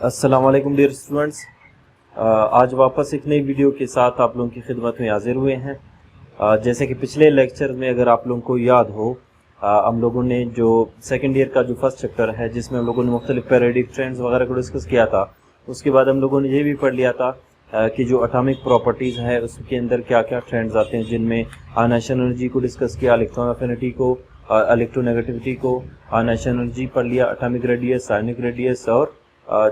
अस्सलाम वालेकुम dear students. आज वापस एक नई वीडियो के साथ आप लोगों की खिदमत में हाजिर हुए हैं। जैसे कि पिछले लेक्चर में अगर आप लोगों को याद हो, हम लोगों ने जो सेकंड ईयर का जो फर्स्ट चैप्टर है जिसमें हम लोगों ने मुख्तलिफ पीरियडिक ट्रेंड्स वगैरह को डिस्कस किया था, उसके बाद हम लोगों ने ये भी पढ़ लिया था कि जो एटॉमिक प्रॉपर्टीज़ है उसके अंदर क्या क्या ट्रेंड्स आते हैं, जिनमें आयनाइजेशन एनर्जी को डिस्कस किया, इलेक्ट्रॉन अफिनिटी को, इलेक्ट्रोनेगेटिविटी को, आयनाइजेशन एनर्जी पढ़ लिया, एटॉमिक रेडियस, आयनिक रेडियस और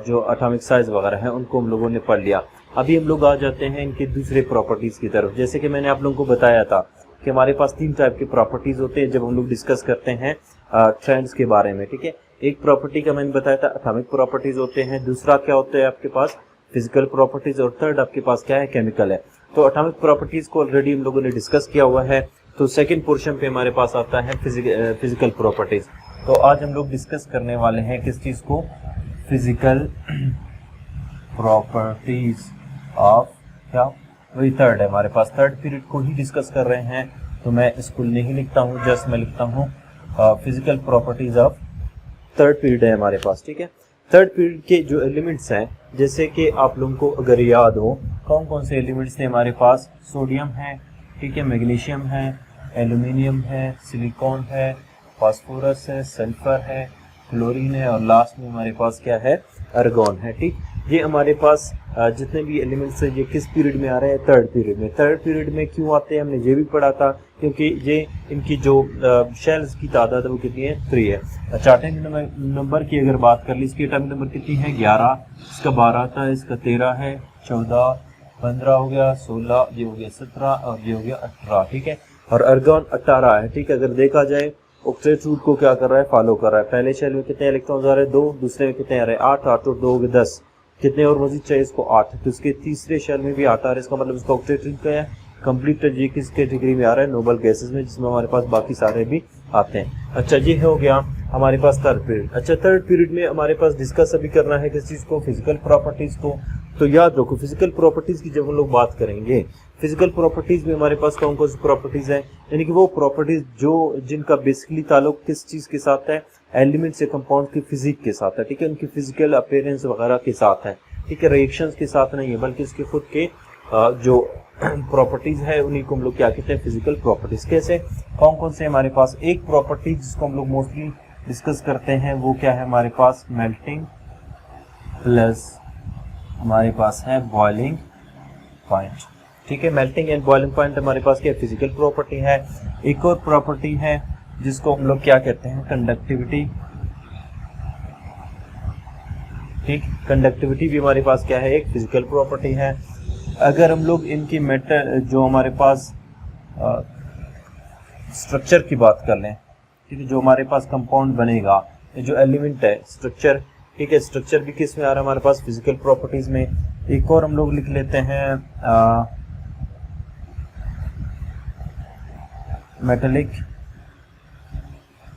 जो एटॉमिक साइज वगैरह है उनको हम लोगों ने पढ़ लिया। अभी हम लोग आ जाते हैं इनके दूसरे प्रॉपर्टीज़ की तरफ। जैसे कि मैंने आप लोगों को बताया था कि हमारे पास तीन टाइप के प्रॉपर्टीज़ होते हैं जब हम लोग डिस्कस करते हैं ट्रेंड्स के बारे में। ठीक है, एक प्रॉपर्टी का मैंने बताया था एटॉमिक प्रॉपर्टीज़ होते हैं, दूसरा क्या होता है आपके पास फिजिकल प्रॉपर्टीज़, और थर्ड आपके पास क्या है, केमिकल है। तो एटॉमिक प्रॉपर्टीज़ को ऑलरेडी हम लोगों ने डिस्कस किया हुआ है। तो सेकेंड पोर्शन पे हमारे पास आता है फिजिकल प्रॉपर्टीज़। तो आज हम लोग डिस्कस करने वाले हैं किस चीज़ को, फिजिकल प्रॉपर्टीज ऑफ क्या, वही थर्ड है हमारे पास, थर्ड पीरियड को ही डिस्कस कर रहे हैं। तो मैं इसको नहीं लिखता हूँ, जस्ट मैं लिखता हूँ physical properties of third period है हमारे पास। ठीक है, थर्ड पीरियड के जो एलिमेंट्स हैं, जैसे कि आप लोगों को अगर याद हो कौन कौन से एलिमेंट्स थे हमारे पास, सोडियम है, ठीक है, मैग्नीशियम है, एल्यूमिनियम है, सिलिकॉन है, फास्फोरस है, सल्फर है, क्लोरीन है, और लास्ट में हमारे पास क्या है, आर्गॉन है। ठीक, ये हमारे पास जितने भी एलिमेंट्स हैं ये किस पीरियड में आ रहे हैं, थर्ड पीरियड में। थर्ड पीरियड में क्यों आते हैं हमने ये भी पढ़ा था, क्योंकि ये इनकी जो शेल्स की तादाद है वो कितनी है, 3 है। अच्छा, एटॉमिक नंबर की अगर बात कर ली, इसकी एटॉमिक नंबर कितनी है, 11, इसका 12 था, इसका 13 है, 14, 15 हो गया, 16, ये हो गया 17 और ये हो गया 18। ठीक है, और आर्गॉन 18 है। ठीक है, अगर देखा जाए ऑक्टेट रूट को क्या कर रहा है, फॉलो कर रहा है। पहले शेल में कितने इलेक्ट्रॉन्स आ रहे हैं, 2, दूसरे में कितने आ रहे हैं, 8, 8 और 2 हो गए 10, कितने और मजीद चाहिए इसको, 8। तो इसके तीसरे शेल में भी 8 आ रहा है, इसका मतलब इसका ऑक्टेट रूट क्या है, कंप्लीट। ये किस कैटेगरी में आ रहा है, नोबल गैसेस में, जिसमें हमारे पास बाकी सारे भी आते हैं। अच्छा, ये हो गया हमारे पास थर्ड पीरियड। अच्छा, थर्ड पीरियड में हमारे पास डिस्कस अभी करना है किस चीज़ को, फिजिकल प्रॉपर्टीज़ को। तो याद रखो, फिजिकल प्रॉपर्टीज़ की जब हम लोग बात करेंगे, फिजिकल प्रॉपर्टीज़ में हमारे पास कौन कौन सी प्रॉपर्टीज़ हैं, यानी कि वो प्रॉपर्टीज़ जो जिनका बेसिकली ताल्लुक किस चीज़ के साथ है, एलिमेंट्स या कंपाउंड की फिजिक के साथ है। ठीक है, उनकी फिजिकल अपीयरेंस वगैरह के साथ है। ठीक है, रिएक्शंस के साथ नहीं है, बल्कि इसके खुद के जो प्रॉपर्टीज़ है उन्हीं को हम लोग क्या कहते हैं, फिजिकल प्रॉपर्टीज़। कैसे, कौन कौन से हमारे पास, एक प्रॉपर्टी जिसको हम लोग मोस्टली डिस्कस करते हैं वो क्या है हमारे पास, मेल्टिंग प्लस हमारे पास है बॉइलिंग पॉइंट। ठीक है, मेल्टिंग एंड बॉइलिंग पॉइंट हमारे पास क्या फिजिकल प्रॉपर्टी है। एक और प्रॉपर्टी है जिसको हम लोग क्या कहते हैं, कंडक्टिविटी। ठीक, कंडक्टिविटी भी हमारे पास क्या है, एक फिजिकल प्रॉपर्टी है। अगर हम लोग इनकी मेटल जो हमारे पास स्ट्रक्चर की बात कर लें, ठीक है, जो हमारे पास कंपाउंड बनेगा, जो एलिमेंट है, स्ट्रक्चर। ठीक है, स्ट्रक्चर भी किस में आ रहा है हमारे पास, फिजिकल प्रॉपर्टीज में। एक और हम लोग लिख लेते हैं मेटेलिक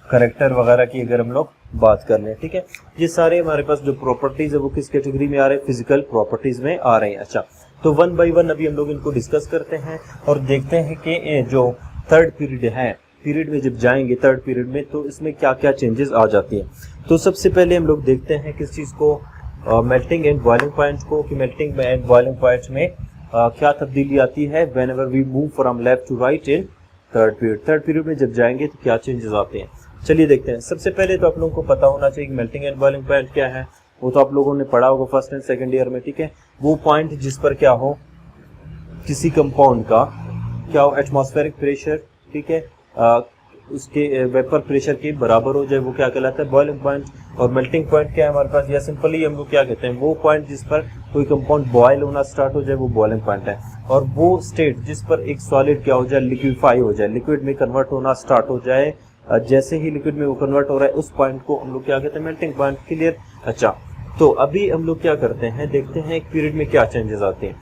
करेक्टर वगैरह की अगर हम लोग बात कर लें। ठीक है, ये सारे हमारे पास जो प्रॉपर्टीज है वो किस कैटेगरी में आ रहे हैं, फिजिकल प्रॉपर्टीज में आ रहे हैं। अच्छा, तो वन बाय वन अभी हम लोग इनको डिस्कस करते हैं और देखते हैं कि जो थर्ड पीरियड है, पीरियड में जब जाएंगे थर्ड पीरियड में तो इसमें क्या क्या चेंजेस आ जाती हैं। तो सबसे पहले हम लोग देखते हैं किस चीज़ को, मेल्टिंग एंड बॉइलिंग पॉइंट को, कि मेल्टिंग एंड बॉइलिंग पॉइंट में क्या तब्दीली आती है whenever we move from left to right in third period. Third period में जब जाएंगे तो क्या चेंजेस आते हैं, चलिए देखते हैं। सबसे पहले तो आप लोगों को पता होना चाहिए कि मेल्टिंग एंड बॉइलिंग पॉइंट क्या है, वो तो आप लोगों ने पढ़ा होगा फर्स्ट एंड सेकंड ईयर में। ठीक है, वो पॉइंट जिस पर क्या हो, किसी कंपाउंड का क्या हो, एटमॉस्फेरिक प्रेशर, ठीक है, उसके वेपर प्रेशर के बराबर हो जाए, वो क्या कहलाता है, बॉइलिंग पॉइंट। और मेल्टिंग पॉइंट क्या है हमारे पास, या सिंपली हम लोग क्या कहते हैं, वो पॉइंट जिस पर कोई कंपाउंड बॉयल होना स्टार्ट हो जाए वो बॉइलिंग पॉइंट है। और वो स्टेट जिस पर एक सॉलिड क्या हो जाए, लिक्विफाई हो जाए, लिक्विड में कन्वर्ट होना स्टार्ट हो जाए, जैसे ही लिक्विड में वो कन्वर्ट हो रहा है उस पॉइंट को हम लोग क्या कहते हैं, मेल्टिंग पॉइंट। क्लियर। अच्छा, तो अभी हम लोग क्या करते हैं, देखते हैं एक पीरियड में क्या चेंजेस आते हैं।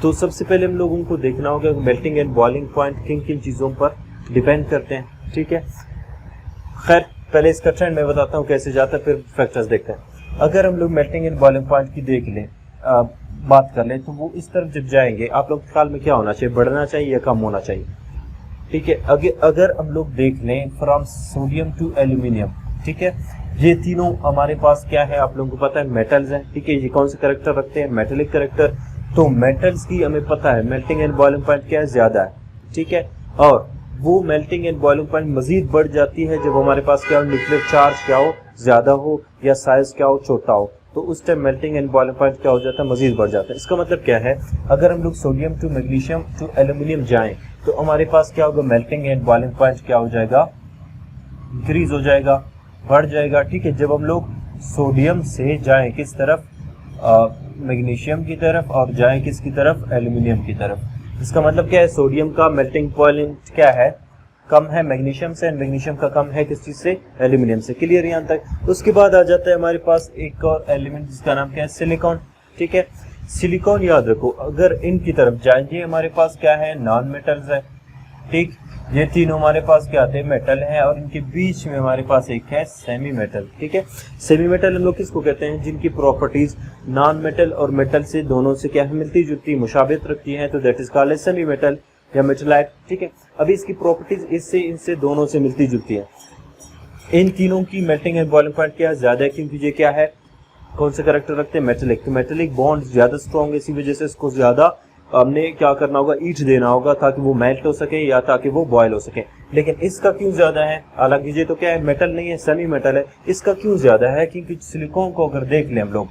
तो सबसे पहले हम लोगों को देखना होगा मेल्टिंग एंड बॉइलिंग पॉइंट किन किन चीज़ों पर डिपेंड करते हैं। ठीक है, खैर पहले इसका ट्रेंड मैं बताता हूँ कैसे जाता है, फिर फैक्टर्स देखते हैं। अगर हम लोग मेल्टिंग एंड बॉइलिंग पॉइंट की देख लें, बात कर लें, तो वो इस तरफ जब जाएंगे आप लोग के ख्याल में क्या होना चाहिए, बढ़ना चाहिए या कम होना चाहिए। ठीक है, अगर हम लोग देख लें फ्रॉम सोडियम टू एल्यूमिनियम, ठीक है, ये तीनों हमारे पास क्या है आप लोगों को पता है, मेटल्स हैं, ठीक है। ये कौन से करेक्टर रखते हैं, मेटेलिक करेक्टर। तो मेटल्स की हमें पता है मेल्टिंग एंड बॉइलिंग पॉइंट क्या है, ज्यादा है, ठीक है। और वो मेल्टिंग एंड बॉइलिंग पॉइंट मजीद बढ़ जाती है जब हमारे पास क्या हो, न्यूक्लियर चार्ज क्या हो, ज्यादा हो, या साइज क्या हो, छोटा हो। तो उस time melting and boiling point क्या हो जाता है, मजीद बढ़ जाता है। इसका मतलब क्या है, अगर हम लोग sodium two magnesium two aluminium जाएं तो हमारे पास क्या होगा, मेल्टिंग एंड बॉइलिंग पॉइंट क्या हो जाएगा, इंक्रीज हो जाएगा, बढ़ जाएगा, ठीक है। जब हम लोग सोडियम से जाएं किस तरफ, मैग्नीशियम की तरफ, और जाएं किसकी तरफ, एल्यूमिनियम की तरफ। इसका मतलब क्या है, सोडियम का मेल्टिंग पॉइंट क्या है, कम है मैग्नीशियम से, एंड मैग्नीशियम का कम है किस चीज से, एल्यूमिनियम से। क्लियर यहाँ तक। उसके बाद आ जाता है हमारे पास एक और एलिमेंट जिसका नाम क्या है, सिलिकॉन, ठीक है। सिलिकॉन याद रखो, अगर इनकी तरफ जाएंगे हमारे पास क्या है, नॉन मेटल्स है, ठीक। ये तीनों हमारे पास क्या आते हैं, मेटल है, और इनके बीच में हमारे पास एक है सेमी मेटल, ठीक है। सेमी मेटल हम लोग किसको कहते हैं, जिनकी प्रॉपर्टीज नॉन मेटल और मेटल से दोनों से क्या है, मिलती जुलती मुशाबिहत रखती है, तो that is called semi metal या मेटलाइट, ठीक है। अभी इसकी प्रॉपर्टीज इससे इनसे दोनों से मिलती जुलती है। इन तीनों की मेल्टिंग एंड बॉइलिंग पॉइंट क्या है, ज्यादा है, क्योंकि ये क्या है, कौन से कैरेक्टर रखते हैं, मेटेलिक। तो मेटेलिक बॉन्ड ज्यादा स्ट्रॉन्ग है, इसी वजह से इसको ज्यादा हमने क्या करना होगा, ईच देना होगा, ताकि वो मेल्ट हो सके या ताकि वो बॉयल हो सके। लेकिन इसका क्यों ज्यादा है, हालांकि ये तो क्या है, मेटल नहीं है, सेमी मेटल है। इसका क्यों ज्यादा है, क्योंकि सिलिकॉन को अगर देख लें हम लोग,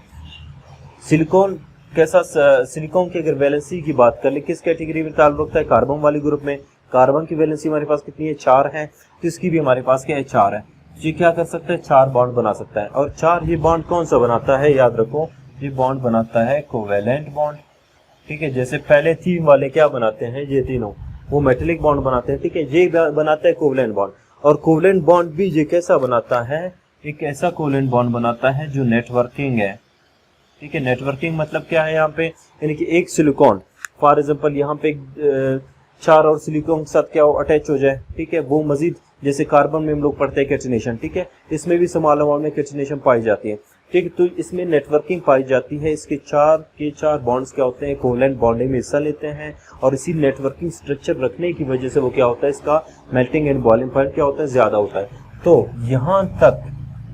सिलिकॉन कैसा, सिलिकॉन की अगर वैलेंसी की बात कर ले, किस कैटेगरी में ताल्लुक रखता है, कार्बन वाली ग्रुप में। कार्बन की वैलेंसी हमारे पास कितनी है, 4 है, तो इसकी भी हमारे पास क्या है, 4 है। ये क्या कर सकता है, 4 बॉन्ड बना सकता है। और 4 ये बॉन्ड कौन सा बनाता है, याद रखो, ये बॉन्ड बनाता है कोवेलेंट बॉन्ड, ठीक है। जैसे पहले थीम वाले क्या बनाते हैं, ये तीनों वो मेटेलिक बॉन्ड बनाते हैं, ठीक है। ये बनाता है कोवेलेंट बॉन्ड, और कोवेलेंट बॉन्ड भी ये कैसा बनाता है, एक ऐसा कोवेलेंट बॉन्ड बनाता है जो नेटवर्किंग है, ठीक है। नेटवर्किंग मतलब क्या है यहाँ पे, यानी कि एक सिलिकॉन फॉर एग्जांपल यहाँ पे 4 और सिलिकॉन के साथ क्या हो, अटैच हो जाए, ठीक है। वो मजीद जैसे कार्बन में हम लोग पढ़ते हैं कैटिनेशन, ठीक है, इसमें भी स्मॉल अमाउंट में कैटिनेशन पाई जाती है, ठीक। तो इसमें नेटवर्किंग पाई जाती है, इसके 4 बॉन्ड्स क्या होते हैं, कोवेलेंट बॉन्डिंग में हिस्सा लेते हैं, और इसी नेटवर्किंग स्ट्रक्चर रखने की वजह से वो क्या होता है, इसका मेल्टिंग एंड बॉइलिंग पॉइंट क्या होता है, ज्यादा होता है। तो यहाँ तक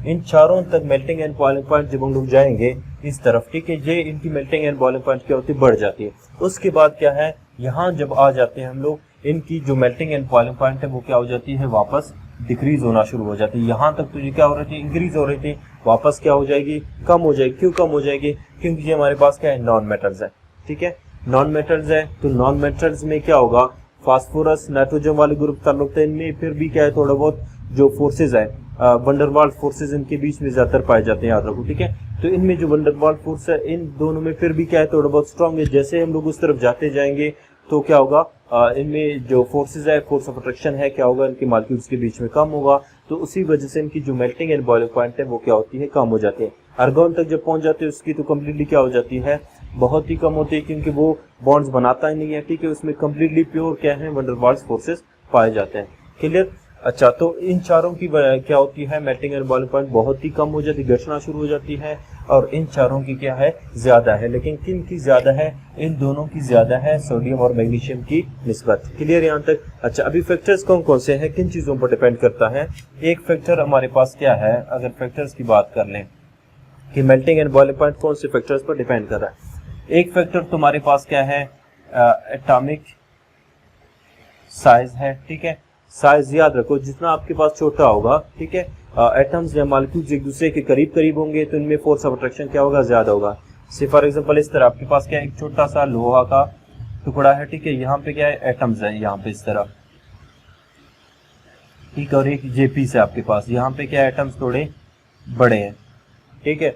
इन चारों तक मेल्टिंग एंड बॉइलिंग पॉइंट जब हम लोग जाएंगे इस तरफ, ठीक है, ये इनकी मेल्टिंग एंड बॉइलिंग पॉइंट क्या होती है, बढ़ जाती है। उसके बाद क्या है, यहाँ जब आ जाते हैं हम लोग, इनकी जो मेल्टिंग एंड बॉइलिंग पॉइंट है वो क्या हो जाती है, वापस डिक्रीज होना शुरू हो जाती है। यहाँ तक तो ये क्या हो रही थी, इंक्रीज हो रही थी, वापस क्या हो जाएगी, कम हो जाएगी। क्यों कम हो जाएगी, क्योंकि ये हमारे पास क्या है, नॉन मेटल्स है, ठीक है। नॉन मेटल्स है, तो नॉन मेटल्स में क्या होगा, फास्फोरस, नाइट्रोजन वाले ग्रुप ताल्लुक है, इनमें फिर भी क्या है, थोड़ा बहुत जो फोर्सेज है, वंडरवाल्स फोर्सेज इनके बीच में ज्यादातर पाए जाते हैं, याद रखो, ठीक है। तो इनमें जो वंडरवाल्स फोर्स है, इन दोनों में फिर भी क्या है, थोड़ा बहुत स्ट्रॉन्ग है। जैसे हम लोग उस तरफ जाते जाएंगे तो क्या होगा, इनमें जो फोर्सेज है, फोर्स ऑफ अट्रैक्शन है, क्या होगा, इनके मॉलिक्यूल्स के बीच में कम होगा, तो उसी वजह से इनकी जो मेल्टिंग एंड बॉइलिंग पॉइंट है वो क्या होती है, कम हो जाती है। आर्गन तक जब पहुंच जाते हैं उसकी तो कम्प्लीटली क्या हो जाती है, बहुत ही कम होती है, क्योंकि वो बॉन्ड्स बनाता ही नहीं है, ठीक है। उसमें कम्प्लीटली प्योर क्या है, वंडरवाल्स फोर्सेज पाए जाते हैं। क्लियर। अच्छा, तो इन चारों की क्या होती है, मेल्टिंग एंड बॉइलिंग पॉइंट बहुत ही कम हो जाती है, घटना शुरू हो जाती है, और इन चारों की क्या है, ज्यादा है। लेकिन किन की ज्यादा है, इन दोनों की ज्यादा है, सोडियम और मैग्नीशियम की निस्बत। क्लियर यहाँ तक। अच्छा, अभी फैक्टर्स कौन कौन से हैं, किन चीजों पर डिपेंड करता है। एक फैक्टर हमारे पास क्या है, अगर फैक्टर्स की बात कर लें कि मेल्टिंग एंड बॉइलिंग पॉइंट कौन से फैक्टर्स पर डिपेंड कर रहा है। एक फैक्टर तुम्हारे पास क्या है, एटॉमिक साइज है, ठीक है। साइज याद रखो, जितना आपके पास छोटा होगा, ठीक है, एटम्स या मॉलिक्यूल्स एक दूसरे के करीब करीब होंगे तो इनमें फोर्स ऑफ अट्रैक्शन क्या होगा, ज्यादा होगा। से फॉर एग्जांपल इस तरह आपके पास क्या है, एक छोटा सा लोहा का टुकड़ा है, ठीक है, यहाँ पे क्या है, एटम्स है, यहाँ पे इस तरह, ठीक है, और एक ये पीस है आपके पास, यहाँ पे क्या है, एटम्स थोड़े बड़े हैं, ठीक है।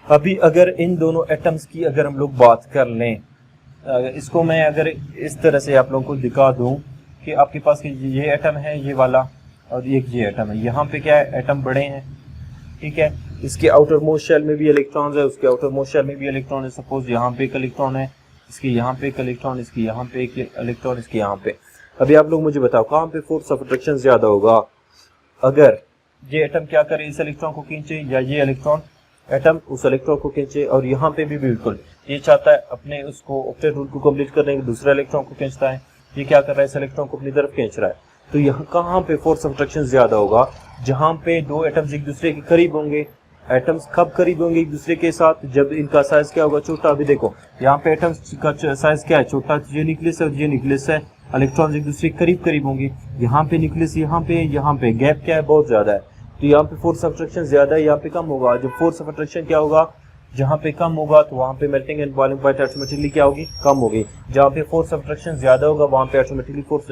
अभी अगर इन दोनों एटम्स की अगर हम लोग बात कर लें, इसको मैं अगर इस तरह से आप लोगों को दिखा दूं कि आपके पास ये एटम है, ये वाला, और एक ये एटम है, यहाँ पे क्या है, एटम बड़े हैं, ठीक है। इसके आउटर मोस्ट शेल में भी इलेक्ट्रॉन है, उसके आउटर मोस्ट शेल में भी इलेक्ट्रॉन है। सपोज यहाँ पे एक इलेक्ट्रॉन है, इसके यहाँ पे एक इलेक्ट्रॉन, इसके यहाँ पे एक इलेक्ट्रॉन, इसके यहाँ पे। अभी आप लोग मुझे बताओ कहाँ पे फोर्स ऑफ अट्रैक्शन ज्यादा होगा, अगर ये एटम क्या करे, इस इलेक्ट्रॉन को खींचे, या ये इलेक्ट्रॉन एटम उस इलेक्ट्रॉन को खींचे। और यहाँ पे भी बिल्कुल ये चाहता है अपने उसको ऑक्टेट रूल को कंप्लीट करने के, दूसरा इलेक्ट्रॉन को खींचता है, ये क्या कर रहा है, इस इलेक्ट्रॉन को अपनी तरफ खींच रहा है। तो यहाँ कहाँ पे फोर्स ऑफ अट्रैक्शन ज्यादा होगा? जहाँ पे दो एटम्स एक दूसरे के करीब होंगे। एटम्स कब करीब होंगे एक दूसरे के साथ? जब इनका साइज क्या होगा? छोटा। अभी देखो यहाँ पे एटम्स का साइज क्या है? छोटा। ये न्यूक्लियस है और ये न्यूक्लियस है, इलेक्ट्रॉन्स एक दूसरे के करीब करीब होंगे। यहाँ पे न्यूक्लियस, यहाँ पे गैप क्या है? बहुत ज्यादा है, तो यहाँ पे फोर्स ऑफ अट्रैक्शन ज्यादा है, यहाँ पे कम होगा। जब फोर्स ऑफ अट्रैक्शन क्या होगा? जहाँ पे कम होगा तो वहाँ पे melting and boiling point automatically क्या होगी? कम होगी। जहाँ पे फोर्स ऑफ अट्रैक्शन ज्यादा होगा वहाँ पे automatically force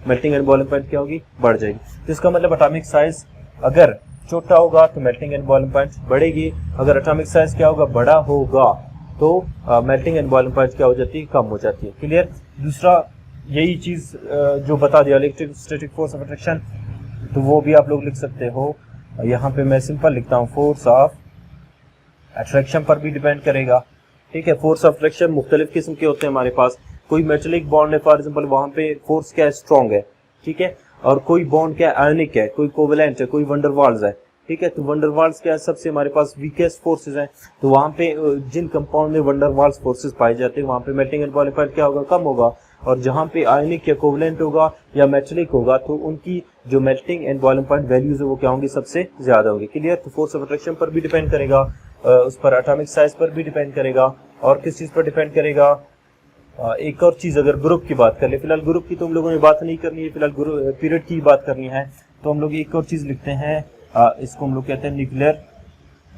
melting and boiling point क्या होगी? बढ़ जाएगी। तो इसका मतलब एटॉमिक साइज अगर छोटा होगा तो मेल्टिंग एंड बॉइलिंग पॉइंट बढ़ेगी, अगर एटॉमिक साइज क्या होगा? बड़ा होगा तो मेल्टिंग एंड बॉइलिंग पॉइंट क्या हो जाती है? कम हो जाती है। क्लियर? दूसरा यही चीज जो बता दिया इलेक्ट्रोस्टैटिक फोर्स ऑफ अट्रैक्शन, तो वो भी आप लोग लिख सकते हो। यहाँ पे मैं सिंपल लिखता हूँ, फोर्स ऑफ अट्रैक्शन पर भी डिपेंड करेगा। ठीक है, फोर्स ऑफ अट्रैक्शन मुख्तलिफ किस्म के होते हैं हमारे पास। कोई मेटेलिक बॉन्ड है फॉर एग्जांपल, वहां पे फोर्स क्या है? स्ट्रॉन्ग है। ठीक है, और कोई बॉन्ड क्या है? आयनिक है, कोई कोवेलेंट है, कोई वंडरवाल्स है। ठीक है, तो वंडरवाल्स क्या है? सबसे हमारे पास वीकेस्ट फोर्सेज हैं। तो वहां पे जिन कंपाउंड में वंडरवाल्स फोर्सेज पाए जाते हैं वहां पे मेल्टिंग एंड बॉइलिंग पॉइंट क्या होगा? कम होगा। और जहां पे आयनिक या कोवेलेंट होगा या मेटेलिक होगा तो उनकी जो melting and boiling point values है वो क्या होंगी? सबसे ज्यादा होगी। क्लियर? तो फोर्स ऑफ अट्रैक्शन पर भी डिपेंड करेगा, उस पर एटॉमिक साइज पर भी डिपेंड करेगा, और किस चीज पर डिपेंड करेगा? एक और चीज, अगर ग्रुप की बात कर ले, फिलहाल ग्रुप की तो हम लोगों ने बात नहीं करनी है, फिलहाल पीरियड की बात करनी है। तो हम लोग एक और चीज लिखते हैं, इसको हम लोग कहते हैं न्यूक्लियर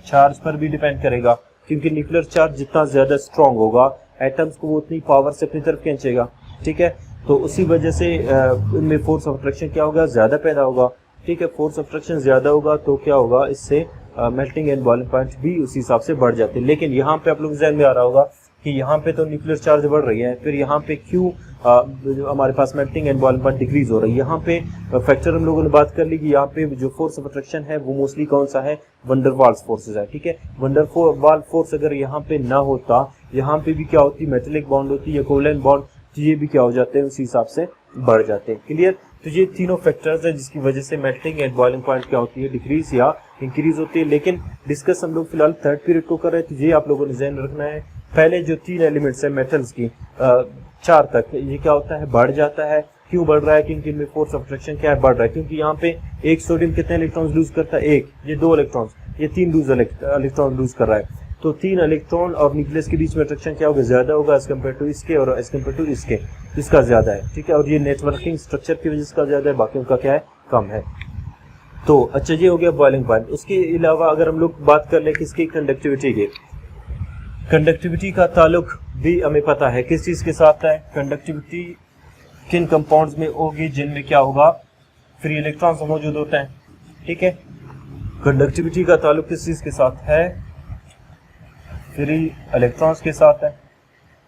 चार्ज पर भी डिपेंड करेगा, क्योंकि न्यूक्लियर चार्ज जितना ज्यादा स्ट्रांग होगा एटम्स को वो उतनी पावर से अपनी तरफ खींचेगा। ठीक है, तो उसी वजह से इनमें फोर्स ऑफ अट्रैक्शन क्या होगा? ज्यादा पैदा होगा। ठीक है, फोर्स ऑफ अट्रैक्शन ज्यादा होगा तो क्या होगा? इससे मेल्टिंग एंड बॉइलिंग पॉइंट भी उसी हिसाब से बढ़ जाते हैं। लेकिन यहाँ पे आप लोग ज़हन में आ रहा होगा कि यहाँ पे तो न्यूक्लियर चार्ज बढ़ रही है, फिर यहाँ पे क्यों हमारे पास melting and boiling point decrease हो रही है? यहाँ पे फैक्टर हम लोगों ने बात कर ली कि यहाँ पे जो फोर्स ऑफ अट्रैक्शन है वो मोस्टली कौन सा है? वंडरवाल्स फोर्सेज है। ठीक है, वंडरवाल फोर्स अगर यहाँ पे ना होता, यहाँ पे भी क्या होती? मेटेलिक बॉन्ड होती है, कोवेलेंट बॉन्ड, तो ये भी क्या हो जाते हैं? उसी हिसाब से बढ़ जाते हैं। क्लियर? तो ये तीनों फैक्टर्स है जिसकी वजह से मेल्टिंग एंड बॉइलिंग पॉइंट क्या होती है? डिक्रीज या इंक्रीज होती है। लेकिन डिस्कस हम लोग फिलहाल थर्ड पीरियड को कर रहे हैं, तो ये आप लोगों ने ध्यान रखना है। पहले जो 3 एलिमेंट्स है मेटल्स की 4 तक, ये क्या होता है? बढ़ जाता है। क्यों बढ़ रहा है? क्योंकि इनमें फोर्स ऑफ अट्रैक्शन क्या है? बढ़ रहा है। क्योंकि यहाँ पे एक सोडियम कितने इलेक्ट्रॉन्स लूज करता है? 1। ये 2 इलेक्ट्रॉन्स, ये 3 इलेक्ट्रॉन लूज कर रहा है। तो 3 इलेक्ट्रॉन और न्यूक्लियस के बीच में अट्रैक्शन क्या होगा? ज्यादा होगा एज कम्पेयर टू इसके, और एज कम्पेयर टू इसके इसका ज्यादा है। ठीक है, और ये नेटवर्किंग स्ट्रक्चर की वजह से ज्यादा है, बाकी उनका क्या है? कम है। तो अच्छा, ये हो गया बॉइलिंग पॉइंट। उसके अलावा अगर हम लोग बात कर ले किसकी? कंडक्टिविटी की। कंडक्टिविटी का ताल्लुक भी हमें पता है किस चीज के साथ है? कंडक्टिविटी किन कंपाउंड्स में होगी जिनमें क्या होगा? फ्री इलेक्ट्रॉन्स मौजूद होते हैं। ठीक है, कंडक्टिविटी का ताल्लुक किस चीज के साथ है? फ्री इलेक्ट्रॉन्स के साथ है।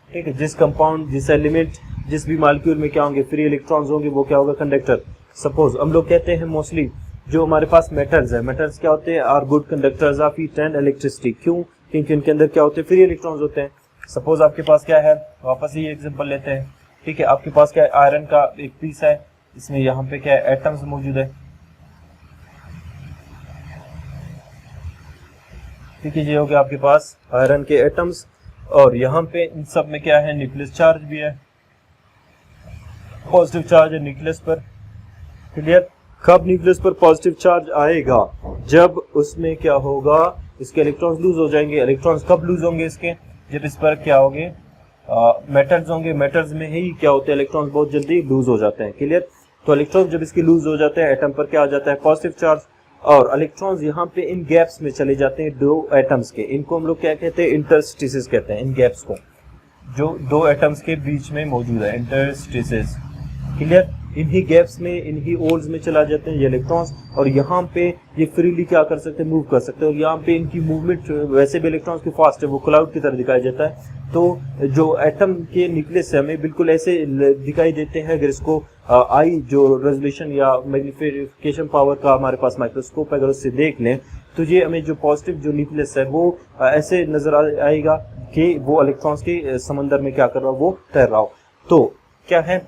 ठीक है, जिस कंपाउंड, जिस एलिमेंट, जिस भी मॉलिक्यूल में क्या होंगे? फ्री इलेक्ट्रॉन्स होंगे, वो क्या होगा? कंडक्टर। सपोज हम लोग कहते हैं मोस्टली जो हमारे पास मेटल्स है, मेटल्स क्या होते हैं? Are good conductors of heat and electricity. क्यों? क्योंकि उनके अंदर क्या होते हैं? फ्री इलेक्ट्रॉन्स होते हैं। सपोज आपके पास क्या है? वापस ही एग्जांपल लेते हैं। ठीक है, आपके पास क्या है? आयरन का एक पीस है, इसमें यहाँ पे क्या है? एटम्स मौजूद है। ठीक है, ये हो गया आपके पास आयरन के एटम्स, और यहाँ पे इन सब में क्या है? न्यूक्लियस चार्ज भी है, पॉजिटिव चार्ज है न्यूक्लियस पर। क्लियर? कब न्यूक्लियस पर पॉजिटिव चार्ज आएगा? जब उसमें क्या होगा? इसके इलेक्ट्रॉन्स लूज हो जाएंगे। इलेक्ट्रॉन्स कब लूज होंगे इसके? जब इस पर क्या होंगे? मेटल्स होंगे। मेटल्स में ही क्या होते हैं? इलेक्ट्रॉन्स बहुत जल्दी लूज हो जाते हैं। क्लियर? तो इलेक्ट्रॉन्स जब इसके लूज हो जाते हैं, एटम पर क्या आ जाता है? Positive charge. और इलेक्ट्रॉन्स यहाँ पे इन गैप्स में चले जाते हैं 2 एटम्स के। इनको हम लोग क्या कहते हैं? इंटरस्टिसेस कहते हैं इन गैप्स को, जो 2 एटम्स के बीच में मौजूद है, इंटरस्टिसेस। क्लियर? इन्हीं गैप्स में, इन्हीं होल्स में चला जाते हैं ये इलेक्ट्रॉन्स, और यहाँ पे ये फ्रीली क्या कर सकते हैं? मूव कर सकते हैं। और यहाँ पे इनकी मूवमेंट वैसे भी इलेक्ट्रॉन्स की फास्ट है, वो क्लाउड की तरह दिखाया जाता है। तो जो एटम के न्यूक्लियस है हमें बिल्कुल ऐसे दिखाई देते हैं। अगर इसको आई जो रेजोल्यूशन या मैग्निफिकेशन पावर का हमारे पास माइक्रोस्कोप अगर उससे देख लें, तो ये हमें जो पॉजिटिव जो न्यूक्लियस है वो ऐसे नजर आएगा कि वो इलेक्ट्रॉन्स के समंदर में क्या कर रहा हो? वो तैर रहा हो। तो क्या है?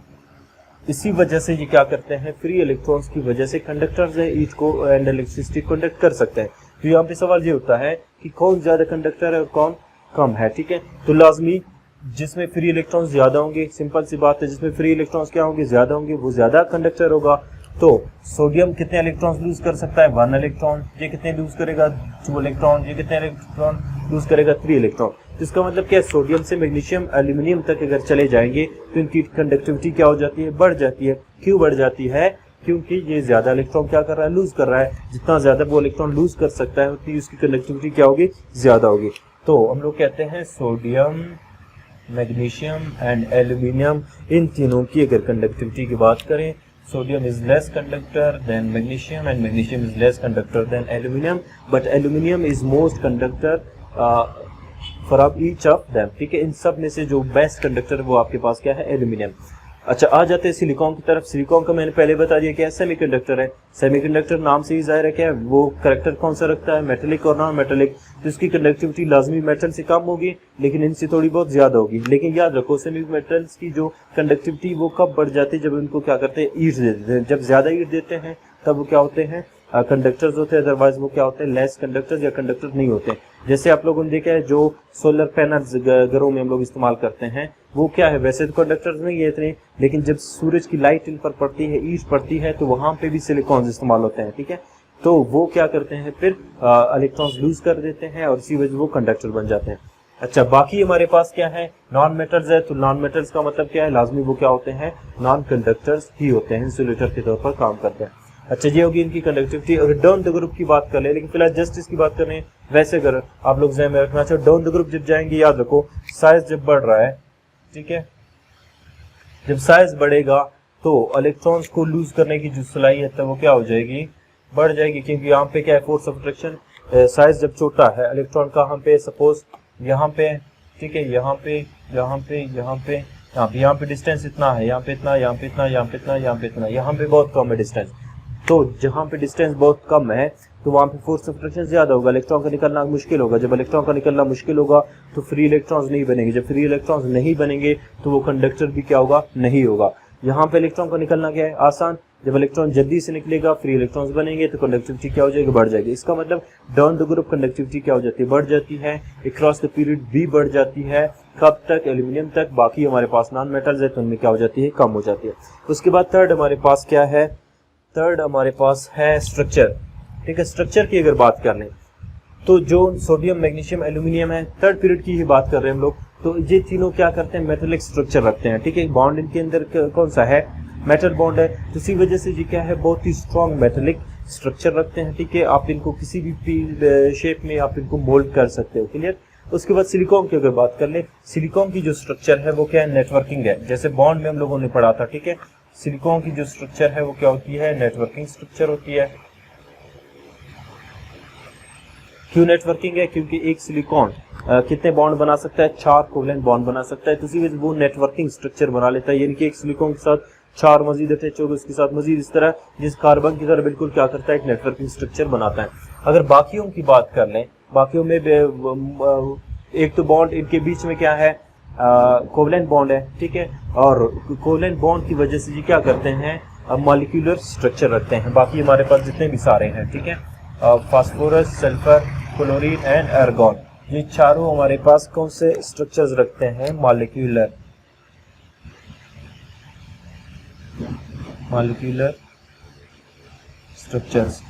इसी वजह से ये क्या करते हैं? फ्री इलेक्ट्रॉन्स की वजह से कंडक्टर्स है, हीट को एंड इलेक्ट्रिसिटी कंडक्ट कर सकते हैं। तो यहाँ पे सवाल ये होता है कि कौन ज्यादा कंडक्टर है और कौन कम है। ठीक है, तो लाजमी जिसमें फ्री इलेक्ट्रॉन्स ज्यादा होंगे, सिंपल सी बात है, जिसमें फ्री इलेक्ट्रॉन्स क्या होंगे? ज्यादा होंगे, वो ज्यादा कंडक्टर होगा। तो सोडियम कितने इलेक्ट्रॉन्स लूज कर सकता है, 1 इलेक्ट्रॉन। ये कितने लूज करेगा, 2 इलेक्ट्रॉन। ये कितने इलेक्ट्रॉन लूज करेगा, 3 इलेक्ट्रॉन। तो इसका मतलब क्या है, सोडियम से मैग्नीशियम एल्यूमिनियम तक अगर चले जाएंगे तो इनकी कंडक्टिविटी क्या हो जाती है, बढ़ जाती है। क्यों बढ़ जाती है, क्योंकि ये ज्यादा इलेक्ट्रॉन क्या कर रहा है, लूज कर रहा है। जितना ज्यादा वो इलेक्ट्रॉन लूज कर सकता है उतनी उसकी कंडक्टिविटी क्या होगी, ज्यादा होगी। तो हम लोग कहते हैं सोडियम, मैग्नीशियम एंड एल्यूमिनियम, इन तीनों की अगर कंडक्टिविटी की बात करें, sodium is less conductor than magnesium and magnesium is less conductor than aluminium, but aluminium is most conductor for each of them. ठीक है, इन सब में से जो बेस्ट कंडक्टर वो आपके पास क्या है, एल्यूमिनियम। अच्छा, आ जाते हैं सिलिकॉन की तरफ। सिलिकॉन का मैंने पहले बता दिया क्या है, सेमीकंडक्टर है। सेमीकंडक्टर नाम से ही जाहिर है क्या है, वो कैरेक्टर कौन सा रखता है, मेटेलिक और नॉन मेटेलिक। तो इसकी कंडक्टिविटी लाजमी मेटल से कम होगी लेकिन इनसे थोड़ी बहुत ज्यादा होगी। लेकिन याद रखो, सेमी मेटल्स की जो कंडक्टिविटी वो कब बढ़ जाती है, जब उनको क्या करते हैं, ईट दे देते हैं। जब ज्यादा ईट देते हैं तब वो क्या होते हैं, कंडक्टर्स होते हैं। अदरवाइज वो क्या होते हैं, लेस कंडक्टर्स या कंडक्टर नहीं होते। जैसे आप लोगों ने देखा है जो सोलर पैनल्स घरों में हम लोग इस्तेमाल करते हैं, वो क्या है, वैसे तो कंडक्टर्स नहीं है इतने, लेकिन जब सूरज की लाइट इन पर पड़ती है, ईट पड़ती है, तो वहां पे भी सिलिकॉन इस्तेमाल होते हैं। ठीक है, तो वो क्या करते हैं, फिर इलेक्ट्रॉन्स लूज कर देते हैं और इसी वजह वो कंडक्टर बन जाते हैं। अच्छा, बाकी हमारे पास क्या है, नॉन मेटल्स है। तो नॉन मेटल्स का मतलब क्या है, लाजमी वो क्या होते हैं, नॉन कंडक्टर्स ही होते हैं, इंसुलेटर के तौर पर काम करते हैं। अच्छा, ये होगी इनकी कंडक्टिविटी। अगर डाउन द ग्रुप की बात कर ले, लेकिन फिलहाल जस्ट इसकी बात कर रहे हैं। वैसे अगर आप लोग ज़हन में रखना चाहो, डाउन द ग्रुप जब जाएंगे, याद रखो साइज जब बढ़ रहा है, ठीक है, जब साइज बढ़ेगा तो इलेक्ट्रॉन्स को लूज करने की जो सलाहियत है वो क्या हो जाएगी, बढ़ जाएगी। क्योंकि यहाँ पे क्या है, फोर्स ऑफ अट्रैक्शन, साइज जब छोटा है इलेक्ट्रॉन का, यहाँ पे सपोज यहाँ पे, ठीक है, यहाँ पे, यहाँ पे, यहाँ पे, यहाँ पे डिस्टेंस इतना है, यहाँ पे इतना, यहाँ पे इतना, यहाँ पे इतना, यहाँ पे इतना, यहाँ पे बहुत कम है डिस्टेंस। तो जहां पे डिस्टेंस बहुत कम है तो वहां पे फोर्स ऑफ अट्रैक्शन ज्यादा होगा, इलेक्ट्रॉन का निकलना मुश्किल होगा। जब इलेक्ट्रॉन का निकलना मुश्किल होगा तो फ्री इलेक्ट्रॉन्स नहीं बनेंगे। जब फ्री इलेक्ट्रॉन्स नहीं बनेंगे तो वो कंडक्टर भी क्या होगा, नहीं होगा। यहाँ पे इलेक्ट्रॉन का निकलना क्या है, आसान। जब इलेक्ट्रॉन जल्दी से निकलेगा, फ्री इलेक्ट्रॉन्स बनेंगे तो कंडक्टिविटी क्या हो जाएगी, बढ़ जाएगी। इसका मतलब डाउन द ग्रुप कंडक्टिविटी क्या हो जाती है, बढ़ जाती है। अक्रॉस द पीरियड भी बढ़ जाती है। कब तक, एल्यूमिनियम तक। बाकी हमारे पास नॉन मेटल्स है तो उनमें क्या हो जाती है, कम हो जाती है। उसके बाद थर्ड हमारे पास क्या है, थर्ड हमारे पास है स्ट्रक्चर। ठीक है, स्ट्रक्चर की अगर बात कर लें तो जो सोडियम, मैग्नीशियम, एल्यूमिनियम है, थर्ड पीरियड की ही बात कर रहे हैं हम लोग, तो ये तीनों क्या करते हैं, मेटेलिक स्ट्रक्चर रखते हैं। ठीक है, बॉन्ड इनके अंदर कौन सा है, मेटल बॉन्ड है, तो इसी वजह से ये क्या है, बहुत ही स्ट्रॉन्ग मेटेलिक स्ट्रक्चर रखते हैं। ठीक है, आप इनको किसी भी शेप में आप इनको मोल्ड कर सकते हो। क्लियर। उसके बाद सिलिकॉन की अगर बात कर ले, सिलिकॉन की जो स्ट्रक्चर है वो क्या है, नेटवर्किंग है। जैसे बॉन्ड में हम लोगों ने पढ़ा था। ठीक है, सिलिकॉन की जो स्ट्रक्चर है वो क्या होती है, नेटवर्किंग स्ट्रक्चर होती है। क्यों नेटवर्किंग है, क्योंकि एक सिलिकॉन कितने बॉन्ड बना सकता है, 4 कोवलेंट बॉन्ड बना सकता है। तो इसी वजह वो नेटवर्किंग स्ट्रक्चर बना लेता है। यानी कि एक सिलिकॉन के साथ 4 मजीद अटैच होगा, उसके साथ मजीद इस तरह, जिस कार्बन की तरह बिल्कुल क्या करता है, एक नेटवर्किंग स्ट्रक्चर बनाता है। अगर बाकियों की बात कर लें, बाकियों में एक तो बॉन्ड इनके बीच में क्या है, कोवलेंट बॉन्ड है। ठीक है, और कोवलेंट बॉन्ड की वजह से ये क्या करते हैं, मॉलिक्यूलर स्ट्रक्चर रखते हैं। बाकी हमारे पास जितने भी सारे हैं, ठीक है, phosphorus, sulphur, chlorine and argon, ये चारों हमारे पास कौन से स्ट्रक्चर्स रखते हैं, मॉलिक्यूलर स्ट्रक्चर्स।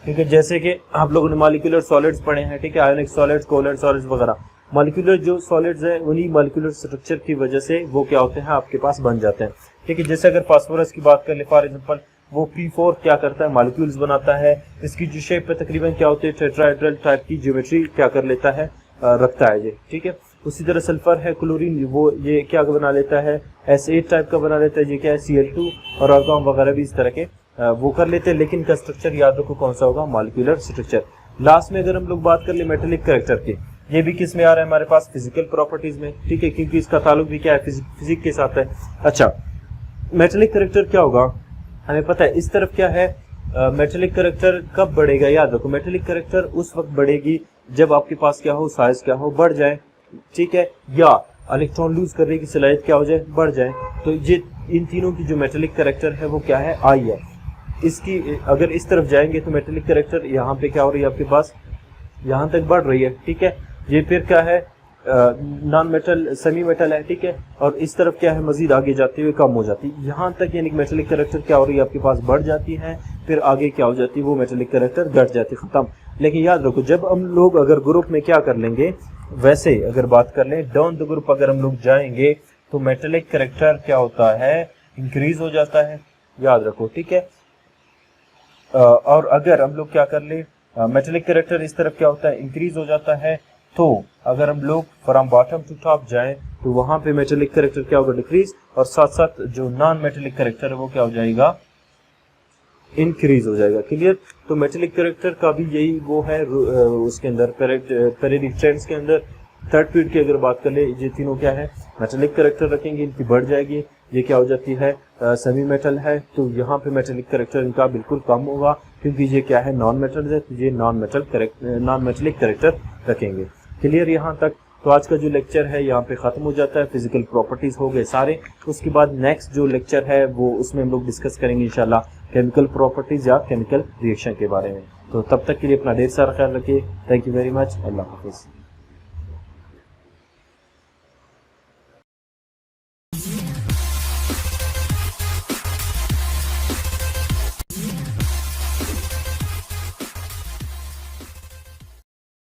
ठीक है, जैसे कि आप लोगों ने मॉलिक्यूलर सॉलिड्स पढ़े हैं। ठीक है, आयोनिक सॉलिड्स, कोवलेंट सॉलिड्स वगैरह। मॉलिक्यूलर जो सॉलिड्स है उन्हीं मॉलिक्यूलर स्ट्रक्चर की वजह से वो क्या होते हैं, आपके पास बन जाते हैं। ठीक है, जैसे अगर फास्फोरस की बात कर ले, फॉर एग्जांपल वो P4 क्या करता है, मॉलिक्यूल्स बनाता है। इसकी जो शेप है तकरीबन क्या होती है, टेट्राहेड्रल टाइप की ज्योमेट्री क्या कर लेता है, रखता है ये। ठीक है, उसी तरह सल्फर है, क्लोरीन, वो ये क्या बना लेता है, S8 टाइप का बना लेता है। ये क्या है, Cl2 और आर्गन वगैरह भी इस तरह के वो कर लेते हैं। लेकिन का स्ट्रक्चर याद रखो कौन सा होगा, मॉलिक्यूलर स्ट्रक्चर। लास्ट में अगर हम लोग बात कर ले मेटेलिक कैरेक्टर की, ये भी किस में आ रहा है, हमारे पास फिजिकल प्रॉपर्टीज में। ठीक है, क्योंकि इसका ताल्लुक भी क्या है, फिजिक्स के साथ है। अच्छा, मेटेलिक कैरेक्टर क्या होगा, हमें पता है। इस तरफ क्या है, मेटेलिक कैरेक्टर कब बढ़ेगा, याद रखो मेटेलिक कैरेक्टर उस वक्त बढ़ेगी जब आपके पास क्या हो, साइज क्या हो, बढ़ जाए। ठीक है, या इलेक्ट्रॉन लूज करने की सलाहियत क्या हो जाए, बढ़ जाए। तो ये इन तीनों की जो मेटेलिक कैरेक्टर है वो क्या है, आई है। इसकी अगर इस तरफ जाएंगे तो मेटेलिक कैरेक्टर यहाँ पे क्या हो रही है, आपके पास यहाँ तक बढ़ रही है। ठीक है, ये फिर क्या है, नॉन मेटल सेमी मेटल है, ठीक है, और इस तरफ क्या है मजीद आगे जाते हुए कम हो जाती है। यहाँ तक यानी कि मेटेलिक कैरेक्टर क्या हो रही है आपके पास बढ़ जाती है, फिर आगे क्या हो जाती है वो मेटेलिक कैरेक्टर घट जाती है, खत्म। लेकिन याद रखो जब हम लोग अगर ग्रुप में क्या कर लेंगे, वैसे अगर बात कर लें डाउन द ग्रुप अगर हम लोग जाएंगे तो मेटेलिक कैरेक्टर क्या होता है इंक्रीज हो जाता है, याद रखो, ठीक है। और अगर हम लोग क्या कर ले मेटेलिक कैरेक्टर इस तरफ क्या होता है इंक्रीज हो जाता है, तो अगर हम लोग फ्रॉम बॉटम टू टॉप जाएं तो वहां पे मेटेलिक कैरेक्टर क्या होगा डिक्रीज, और साथ साथ जो नॉन मेटेलिक कैरेक्टर है वो क्या हो जाएगा इंक्रीज हो जाएगा। क्लियर। तो मेटेलिक कैरेक्टर का भी यही वो है उसके अंदर पेरियोडिक ट्रेंड्स के अंदर थर्ड पीरियड की अगर बात कर ले ये तीनों क्या है मेटेलिक कैरेक्टर रखेंगे, इनकी बढ़ जाएगी, ये क्या हो जाती है सेमी मेटल है, तो यहाँ पे मेटेलिक कैरेक्टर इनका बिल्कुल कम होगा क्योंकि ये क्या है नॉन मेटल है, तो ये नॉन मेटेलिक कैरेक्टर रखेंगे। क्लियर यहाँ तक। तो आज का जो लेक्चर है यहाँ पे ख़त्म हो जाता है, फिजिकल प्रॉपर्टीज़ हो गए सारे। उसके बाद नेक्स्ट जो लेक्चर है वो उसमें हम लोग डिस्कस करेंगे इंशाल्लाह केमिकल प्रॉपर्टीज़ या केमिकल रिएक्शन के बारे में। तो तब तक के लिए अपना ढेर सारा ख्याल रखिए। Thank you very much. अल्लाह हाफिज़।